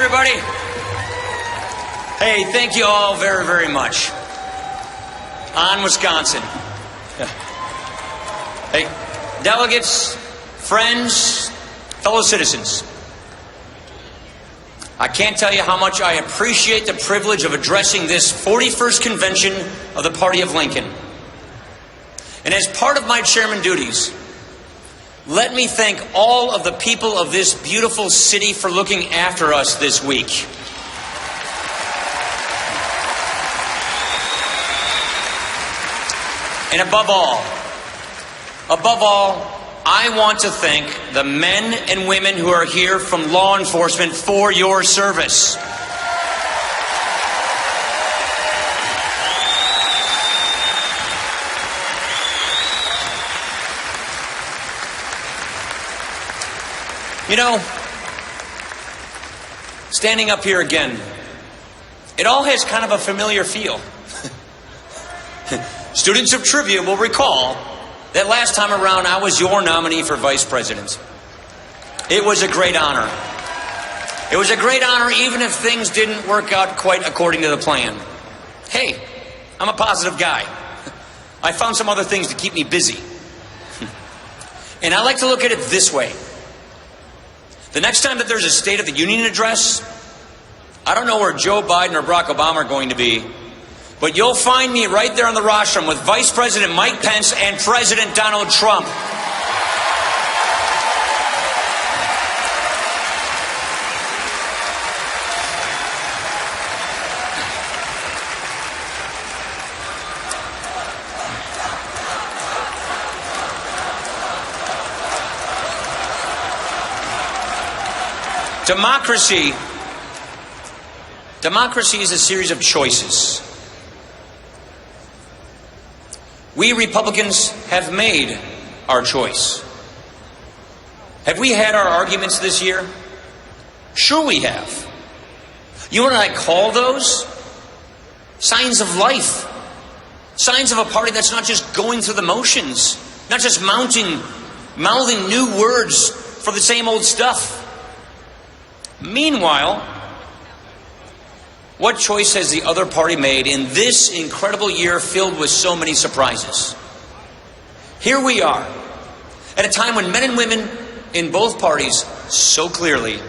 everybody. Hey, thank you all very, very much. On Wisconsin. Hey, delegates, friends, fellow citizens. I can't tell you how much I appreciate the privilege of addressing this 41st convention of the Party of Lincoln. And as part of my chairman duties, let me thank all of the people of this beautiful city for looking after us this week. And above all, I want to thank the men and women who are here from law enforcement for your service. You know, standing up here again, it all has kind of a familiar feel. Students of trivia will recall that last time around I was your nominee for vice president. It was a great honor. It was a great honor even if things didn't work out quite according to the plan. Hey, I'm a positive guy. I found some other things to keep me busy. And I like to look at it this way. The next time that there's a State of the Union address, I don't know where Joe Biden or Barack Obama are going to be, but you'll find me right there on the rostrum with Vice President Mike Pence and President Donald Trump. Democracy is a series of choices. We Republicans have made our choice. Have we had our arguments this year? Sure we have. You and I call those signs of life. Signs of a party that's not just going through the motions, not just mouthing new words for the same old stuff. Meanwhile, what choice has the other party made in this incredible year filled with so many surprises? Here we are, at a time when men and women in both parties so clearly,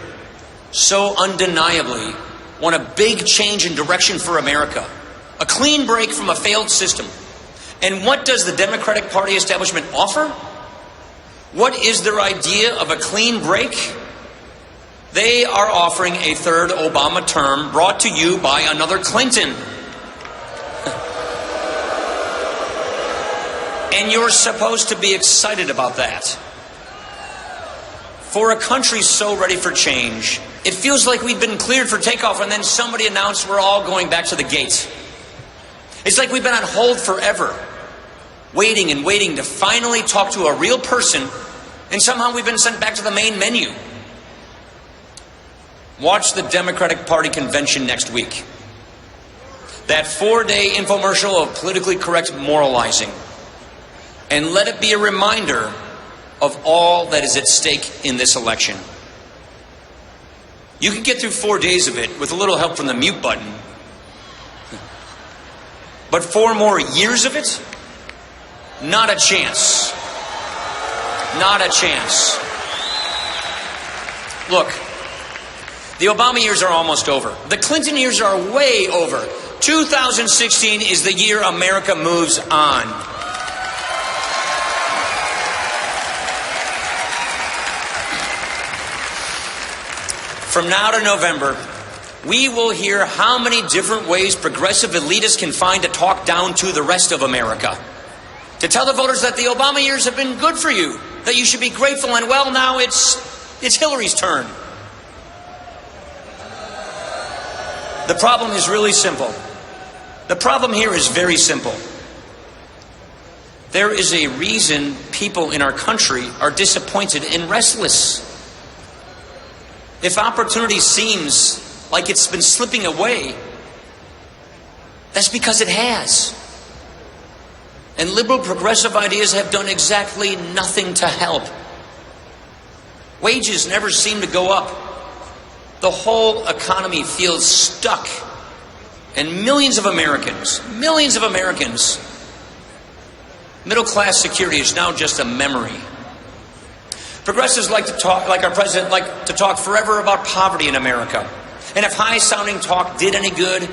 so undeniably want a big change in direction for America, a clean break from a failed system. And what does the Democratic Party establishment offer? What is their idea of a clean break? They are offering a third Obama term brought to you by another Clinton. And you're supposed to be excited about that. For a country so ready for change, it feels like we've been cleared for takeoff and then somebody announced we're all going back to the gate. It's like we've been on hold forever, waiting and waiting to finally talk to a real person, and somehow we've been sent back to the main menu. Watch the Democratic Party convention next week. That 4-day infomercial of politically correct moralizing. And let it be a reminder of all that is at stake in this election. You can get through 4 days of it with a little help from the mute button. But 4 more years of it? Not a chance. Not a chance. Look, the Obama years are almost over. The Clinton years are way over. 2016 is the year America moves on. From now to November, we will hear how many different ways progressive elitists can find to talk down to the rest of America. To tell the voters that the Obama years have been good for you, that you should be grateful, and well, now it's Hillary's turn. The problem is really simple. The problem here is very simple. There is a reason people in our country are disappointed and restless. If opportunity seems like it's been slipping away, that's because it has. And liberal progressive ideas have done exactly nothing to help. Wages never seem to go up. the whole economy feels stuck. And millions of Americans, middle-class security is now just a memory. Progressives like our president, like to talk forever about poverty in America. And if high-sounding talk did any good,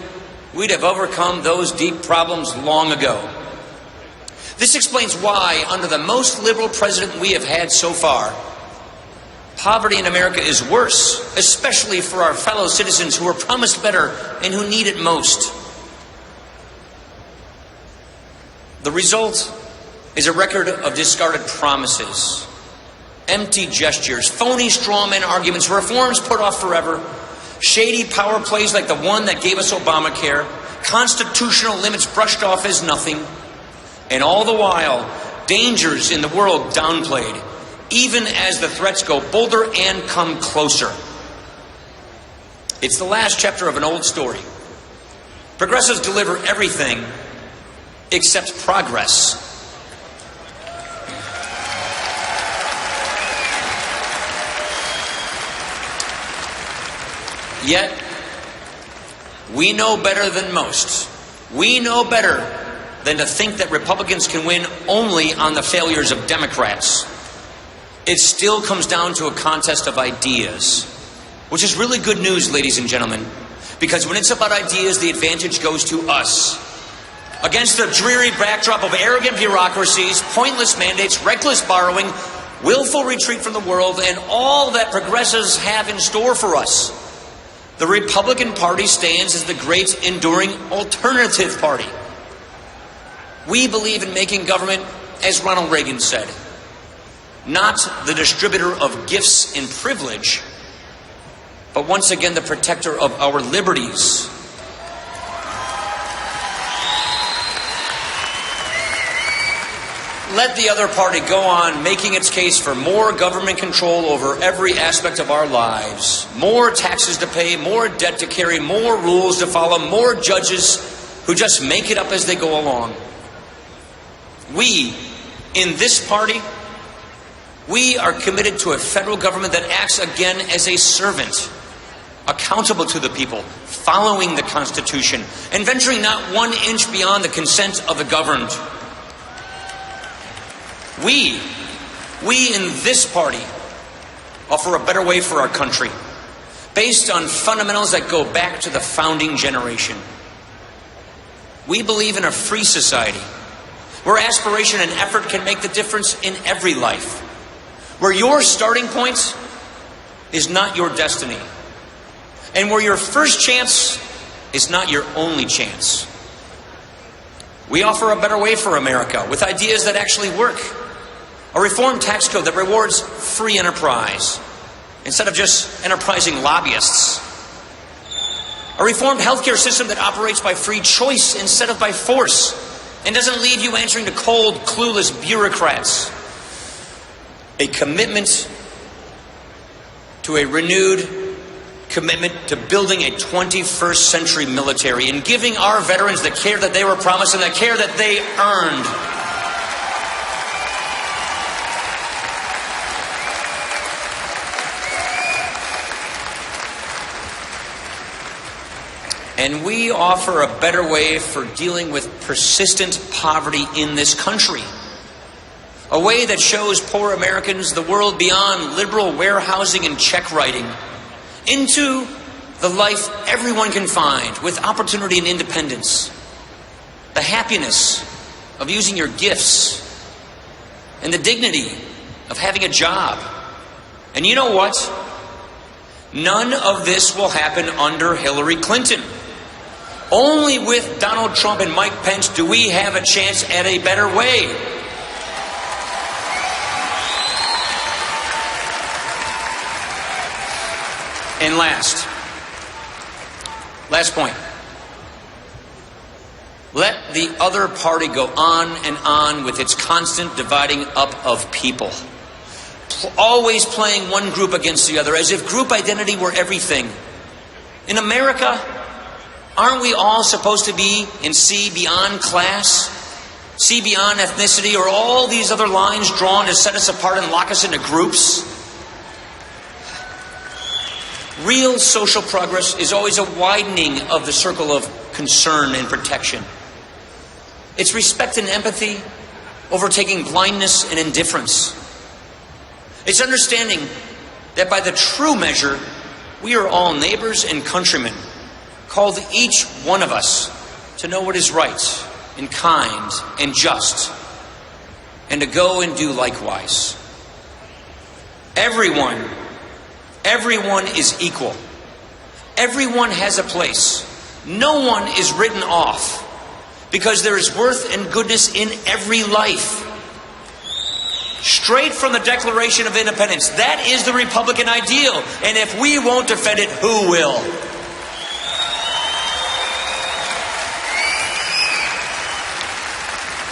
we'd have overcome those deep problems long ago. This explains why, under the most liberal president we have had so far, poverty in America is worse, especially for our fellow citizens who were promised better and who need it most. The result is a record of discarded promises, empty gestures, phony strawman arguments, reforms put off forever, shady power plays like the one that gave us Obamacare, constitutional limits brushed off as nothing, and all the while, dangers in the world downplayed, even as the threats go bolder and come closer. It's the last chapter of an old story. Progressives deliver everything except progress. Yet, we know better than most. We know better than to think that Republicans can win only on the failures of Democrats. It still comes down to a contest of ideas, which is really good news, ladies and gentlemen, because when it's about ideas, the advantage goes to us. Against the dreary backdrop of arrogant bureaucracies, pointless mandates, reckless borrowing, willful retreat from the world, and all that progressives have in store for us, the Republican Party stands as the great enduring alternative party. We believe in making government, as Ronald Reagan said, not the distributor of gifts and privilege, but once again the protector of our liberties. Let the other party go on making its case for more government control over every aspect of our lives, more taxes to pay, more debt to carry, more rules to follow, more judges who just make it up as they go along. We, in this party, we are committed to a federal government that acts again as a servant, accountable to the people, following the Constitution, and venturing not 1 inch beyond the consent of the governed. We in this party offer a better way for our country, based on fundamentals that go back to the founding generation. We believe in a free society, where aspiration and effort can make the difference in every life, where your starting point is not your destiny, and where your first chance is not your only chance. We offer a better way for America with ideas that actually work. A reformed tax code that rewards free enterprise instead of just enterprising lobbyists. A reformed healthcare system that operates by free choice instead of by force and doesn't leave you answering to cold, clueless bureaucrats. A commitment to a renewed commitment to building a 21st century military and giving our veterans the care that they were promised and the care that they earned. And we offer a better way for dealing with persistent poverty in this country. A way that shows poor Americans the world beyond liberal warehousing and check writing, into the life everyone can find with opportunity and independence. The happiness of using your gifts and the dignity of having a job. And you know what? None of this will happen under Hillary Clinton. Only with Donald Trump and Mike Pence do we have a chance at a better way. And last point. Let the other party go on and on with its constant dividing up of people. Always playing one group against the other, as if group identity were everything. In America, aren't we all supposed to be and see beyond class, see beyond ethnicity, or all these other lines drawn to set us apart and lock us into groups? Real social progress is always a widening of the circle of concern and protection. It's respect and empathy overtaking blindness and indifference. It's understanding that by the true measure, we are all neighbors and countrymen, called each one of us to know what is right and kind and just, and to go and do likewise. Everyone is equal. Everyone has a place. No one is written off, because there is worth and goodness in every life. Straight from the Declaration of Independence, that is the Republican ideal, and if we won't defend it, who will?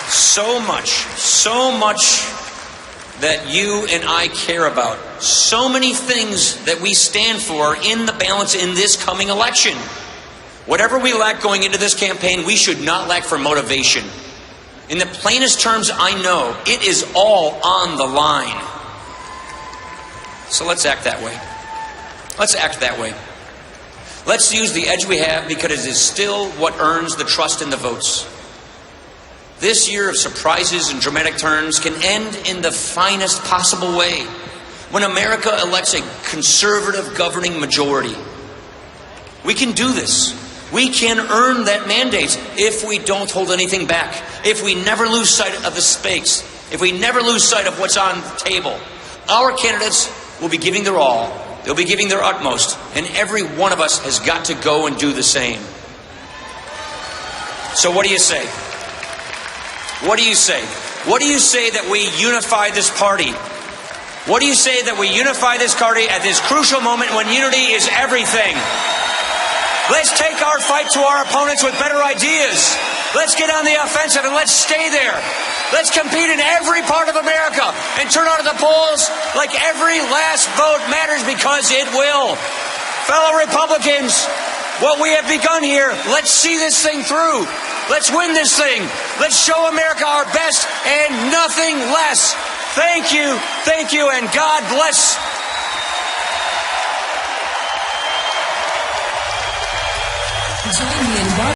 So much that you and I care about. So many things that we stand for in the balance in this coming election. Whatever we lack going into this campaign, we should not lack for motivation. In the plainest terms I know, it is all on the line. So let's act that way. Let's act that way. Let's use the edge we have, because it is still what earns the trust and the votes. This year of surprises and dramatic turns can end in the finest possible way, when America elects a conservative governing majority. We can do this. We can earn that mandate if we don't hold anything back, if we never lose sight of the stakes, if we never lose sight of what's on the table. Our candidates will be giving their all. They'll be giving their utmost, and every one of us has got to go and do the same. So what do you say? What do you say? What do you say that we unify this party? What do you say that we unify this party at this crucial moment when unity is everything? Let's take our fight to our opponents with better ideas. Let's get on the offensive and let's stay there. Let's compete in every part of America and turn out at the polls like every last vote matters, because it will. Fellow Republicans, what we have begun here, let's see this thing through. Let's win this thing. Let's show America our best and nothing less. Thank you, and God bless. Join me in